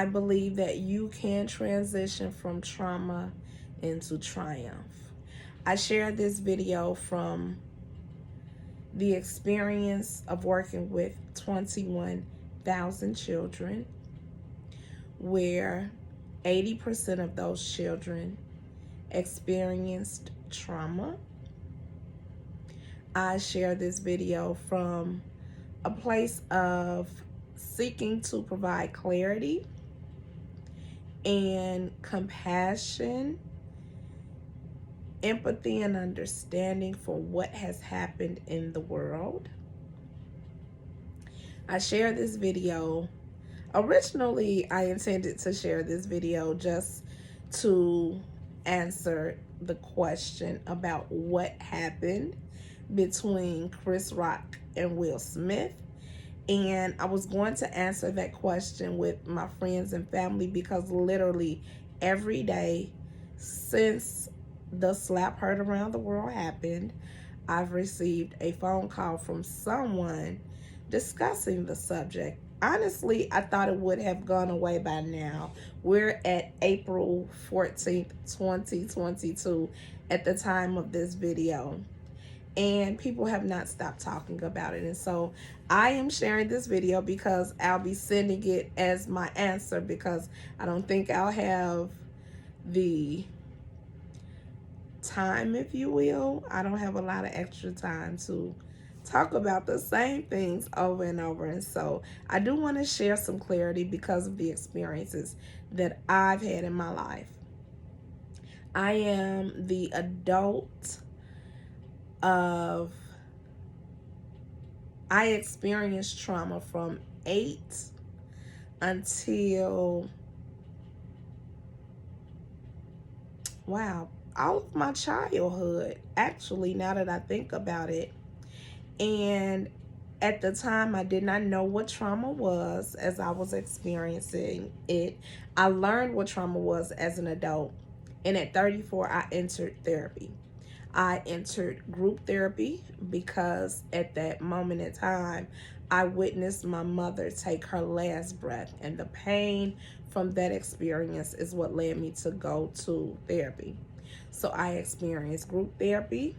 I believe that you can transition from trauma into triumph. I shared this video from the experience of working with 21,000 children, where 80% of those children experienced trauma. I share this video from a place of seeking to provide clarity and compassion, empathy, and understanding for what has happened in the world. I share this video. Originally, I intended to share this video just to answer the question about what happened between Chris Rock and Will Smith. And I was going to answer that question with my friends and family because literally every day since the slap heard around the world happened, I've received a phone call from someone discussing the subject. Honestly, I thought it would have gone away by now. We're at April 14th, 2022 at the time of this video, and people have not stopped talking about it. And so I am sharing this video because I'll be sending it as my answer, because I don't think I'll have the time, if you will. I don't have a lot of extra time to talk about the same things over and over. And so I do want to share some clarity because of the experiences that I've had in my life. I am the adult of, I experienced trauma from 8 until, wow, all of my childhood, actually, now that I think about it. And at the time, I did not know what trauma was as I was experiencing it. I learned what trauma was as an adult. And at 34, I entered therapy. I entered group therapy because at that moment in time, I witnessed my mother take her last breath. And the pain from that experience is what led me to go to therapy. So I experienced group therapy.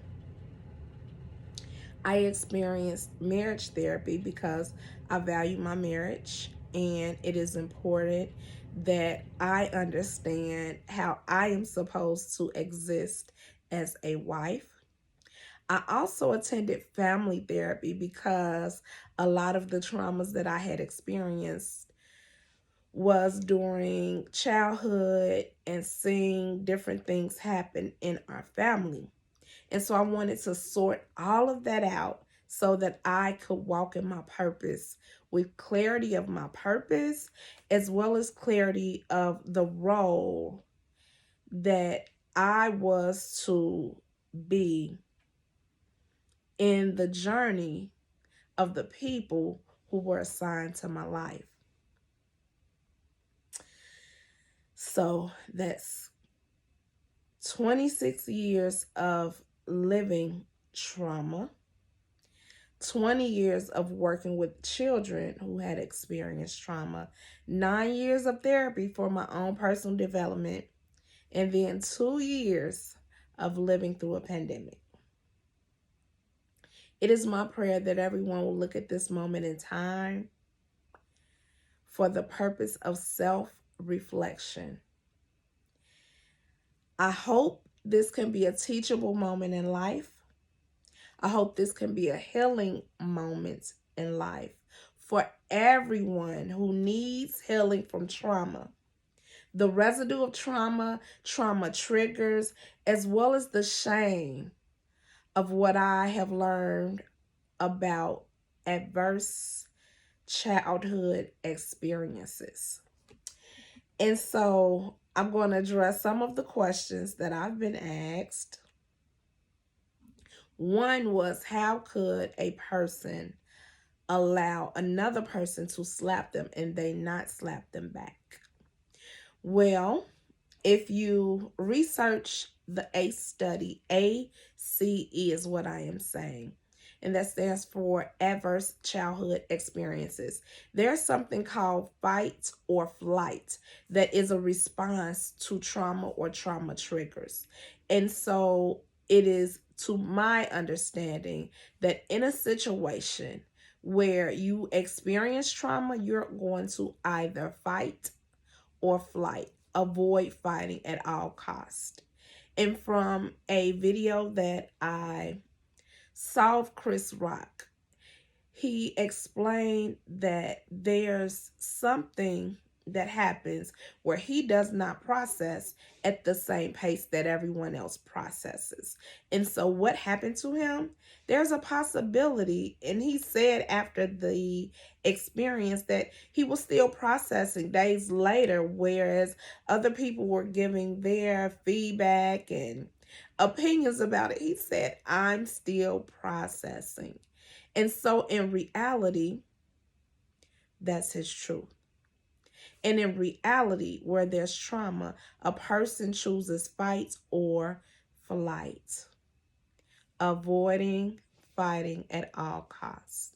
I experienced marriage therapy because I value my marriage, and it is important that I understand how I am supposed to exist as a wife. I also attended family therapy because a lot of the traumas that I had experienced was during childhood and seeing different things happen in our family. And so I wanted to sort all of that out so that I could walk in my purpose with clarity of my purpose, as well as clarity of the role that I was to be in the journey of the people who were assigned to my life. So that's 26 years of living trauma, 20 years of working with children who had experienced trauma, 9 years of therapy for my own personal development, and then 2 years of living through a pandemic. It is my prayer that everyone will look at this moment in time for the purpose of self-reflection. I hope this can be a teachable moment in life. I hope this can be a healing moment in life for everyone who needs healing from trauma. The residue of trauma, trauma triggers, as well as the shame of what I have learned about adverse childhood experiences. And so I'm going to address some of the questions that I've been asked. One was, how could a person allow another person to slap them and they not slap them back? Well, if you research the ACE study, ACE is what I am saying. and that stands for adverse childhood experiences. There's something called fight or flight that is a response to trauma or trauma triggers. And so it is, to my understanding, that in a situation where you experience trauma, you're going to either fight or flight. Avoid fighting at all cost. And from a video that I saw of Chris Rock, he explained that there's something that happens where he does not process at the same pace that everyone else processes. And so what happened to him? There's a possibility, and he said after the experience that he was still processing days later, whereas other people were giving their feedback and opinions about it. He said, I'm still processing. And so in reality, that's his truth. And in reality, where there's trauma, a person chooses fight or flight, avoiding fighting at all costs.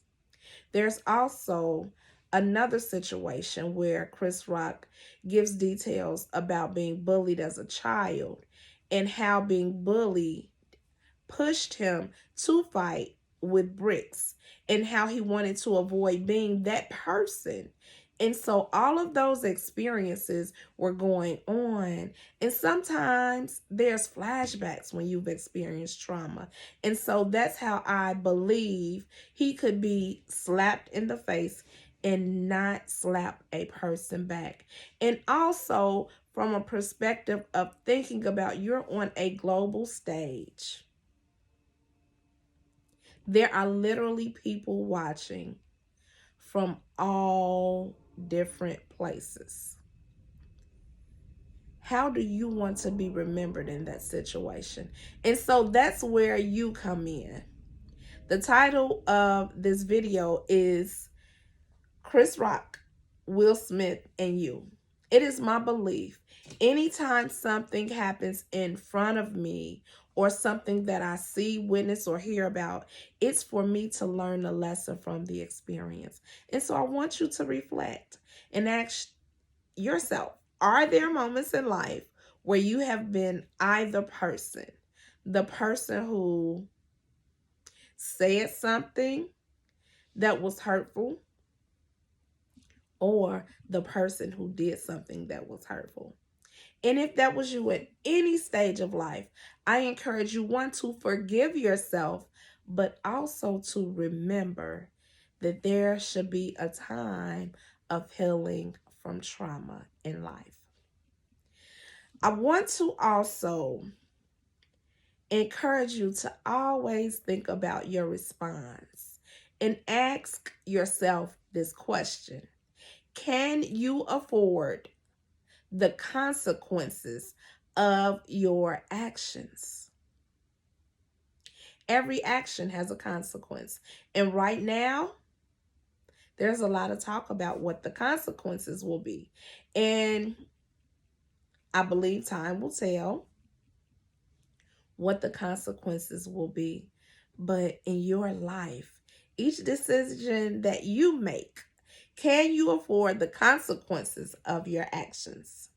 There's also another situation where Chris Rock gives details about being bullied as a child and how being bullied pushed him to fight with bricks and how he wanted to avoid being that person. And so all of those experiences were going on. And sometimes there's flashbacks when you've experienced trauma. And so that's how I believe he could be slapped in the face and not slap a person back. And also from a perspective of thinking about, you're on a global stage. There are literally people watching from all different places. How do you want to be remembered in that situation? And so that's where you come in. The title of this video is Chris Rock, Will Smith, and You. It is my belief, anytime something happens in front of me or something that I see, witness, or hear about, it's for me to learn a lesson from the experience. And so I want you to reflect and ask yourself, are there moments in life where you have been either person, the person who said something that was hurtful, or the person who did something that was hurtful? And if that was you at any stage of life, I encourage you, one, to forgive yourself, but also to remember that there should be a time of healing from trauma in life. I want to also encourage you to always think about your response and ask yourself this question: can you afford the consequences of your actions? Every action has a consequence. And right now, there's a lot of talk about what the consequences will be. And I believe time will tell what the consequences will be. But in your life, each decision that you make, can you afford the consequences of your actions?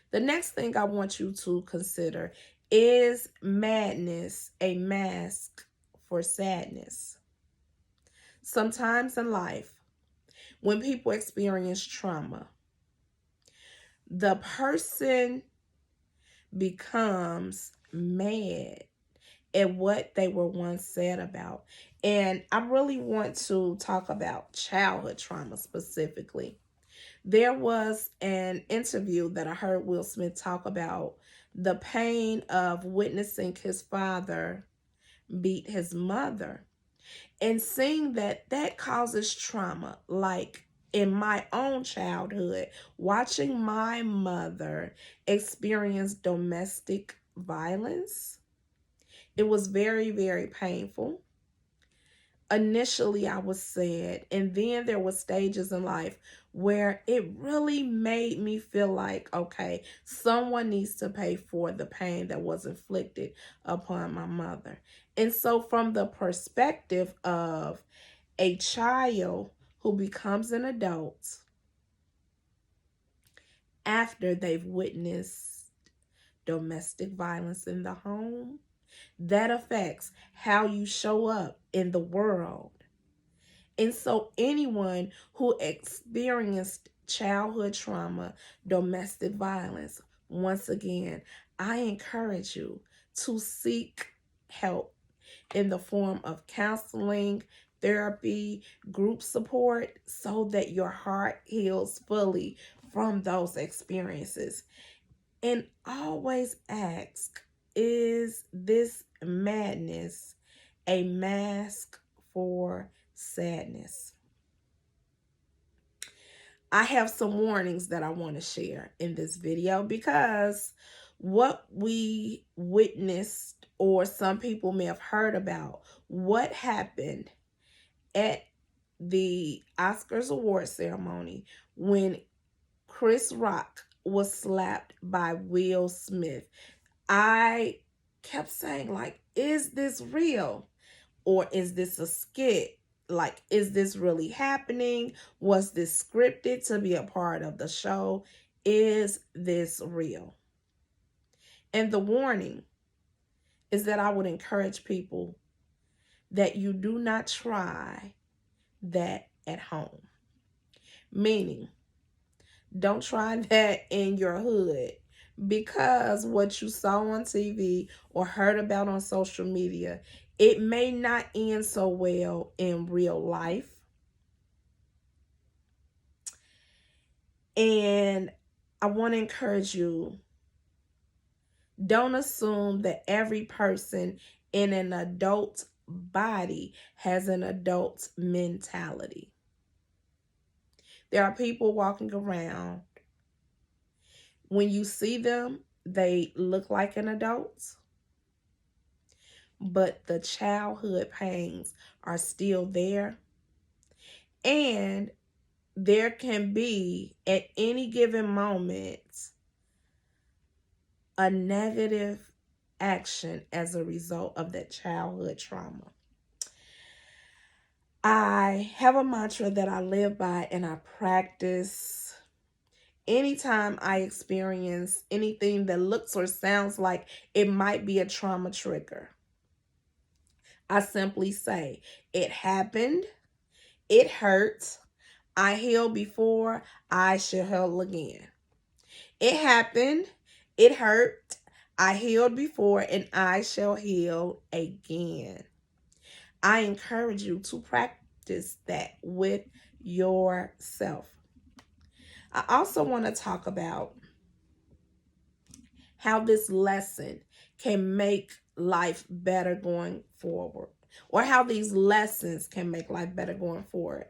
The next thing I want you to consider, is madness a mask for sadness? Sometimes in life, when people experience trauma, the person becomes mad at what they were once said about. And I really want to talk about childhood trauma specifically. There was an interview that I heard Will Smith talk about the pain of witnessing his father beat his mother and seeing that that causes trauma. Like in my own childhood, watching my mother experience domestic violence, it was very, very painful. Initially, I was sad, and then there were stages in life where it really made me feel like, okay, someone needs to pay for the pain that was inflicted upon my mother. And so, from the perspective of a child who becomes an adult after they've witnessed domestic violence in the home, that affects how you show up in the world. And so, anyone who experienced childhood trauma, domestic violence, once again, I encourage you to seek help in the form of counseling, therapy, group support, so that your heart heals fully from those experiences. And always ask, is this madness a mask for sadness? I have some warnings that I want to share in this video, because what we witnessed, or some people may have heard about, what happened at the Oscars award ceremony when Chris Rock was slapped by Will Smith. I kept saying, like, is this real? Or is this a skit? Like, is this really happening? Was this scripted to be a part of the show? Is this real? And the warning is that I would encourage people that you do not try that at home. Meaning, don't try that in your hood, because what you saw on TV or heard about on social media, it may not end so well in real life. And I want to encourage you, don't assume that every person in an adult body has an adult mentality. There are people walking around, when you see them, they look like an adult, but the childhood pains are still there. And there can be, at any given moment, a negative action as a result of that childhood trauma. I have a mantra that I live by and I practice anytime I experience anything that looks or sounds like it might be a trauma trigger. I simply say, it happened, it hurt, I healed before, I shall heal again. It happened, it hurt, I healed before, and I shall heal again. I encourage you to practice that with yourself. I also want to talk about how this lesson can make life better going forward, or how these lessons can make life better going forward.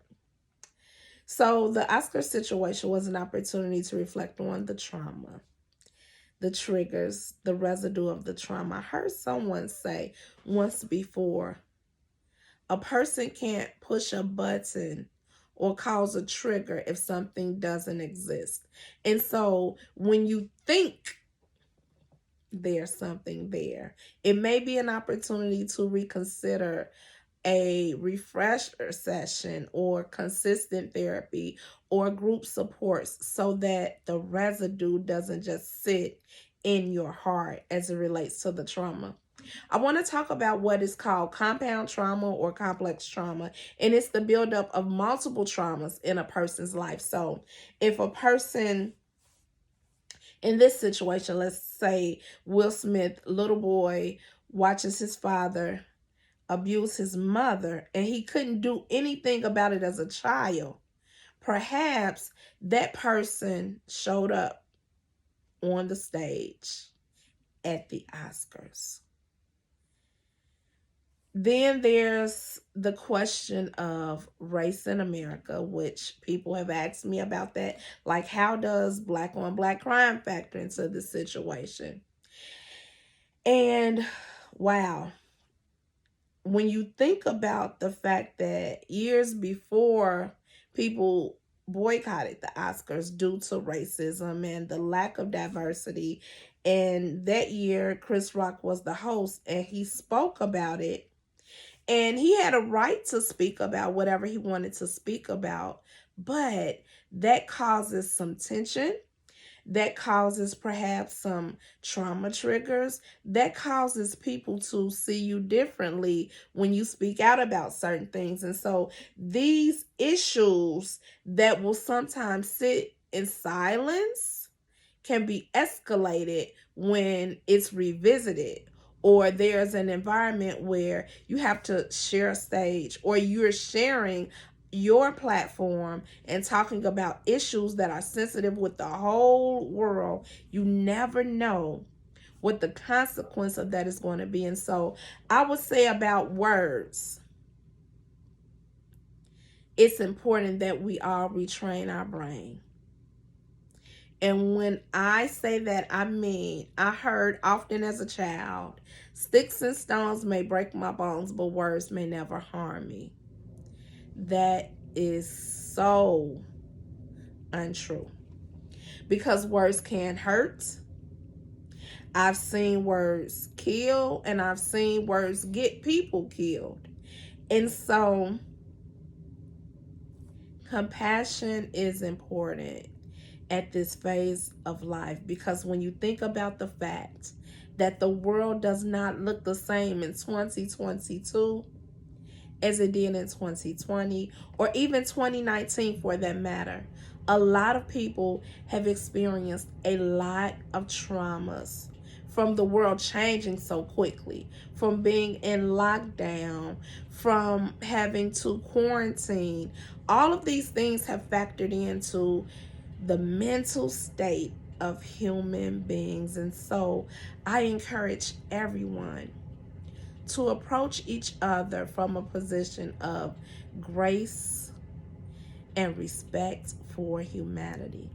So the Oscar situation was an opportunity to reflect on the trauma, the triggers, the residue of the trauma. I heard someone say once before, a person can't push a button or cause a trigger if something doesn't exist. And so when you think there's something there, it may be an opportunity to reconsider a refresher session or consistent therapy or group supports, so that the residue doesn't just sit in your heart as it relates to the trauma. I want to talk about what is called compound trauma or complex trauma, and it's the buildup of multiple traumas in a person's life. So if a person, in this situation, let's say Will Smith, little boy, watches his father abuse his mother and he couldn't do anything about it as a child, perhaps that person showed up on the stage at the Oscars. Then there's the question of race in America, which people have asked me about that. Like, how does black on black crime factor into the situation? And wow, when you think about the fact that years before people boycotted the Oscars due to racism and the lack of diversity. And that year, Chris Rock was the host and he spoke about it. And he had a right to speak about whatever he wanted to speak about. But that causes some tension, that causes perhaps some trauma triggers, that causes people to see you differently when you speak out about certain things. And so these issues that will sometimes sit in silence can be escalated when it's revisited, or there's an environment where you have to share a stage, or you're sharing your platform and talking about issues that are sensitive with the whole world. You never know what the consequence of that is going to be. And so I would say about words, it's important that we all retrain our brain. And when I say that, I mean, I heard often as a child, sticks and stones may break my bones, but words may never harm me. That is so untrue, because words can hurt. I've seen words kill, and I've seen words get people killed. And so compassion is important at this phase of life, because when you think about the fact that the world does not look the same in 2022 as it did in 2020, or even 2019 for that matter, a lot of people have experienced a lot of traumas from the world changing so quickly, from being in lockdown, from having to quarantine. All of these things have factored into the mental state of human beings. And so I encourage everyone to approach each other from a position of grace and respect for humanity.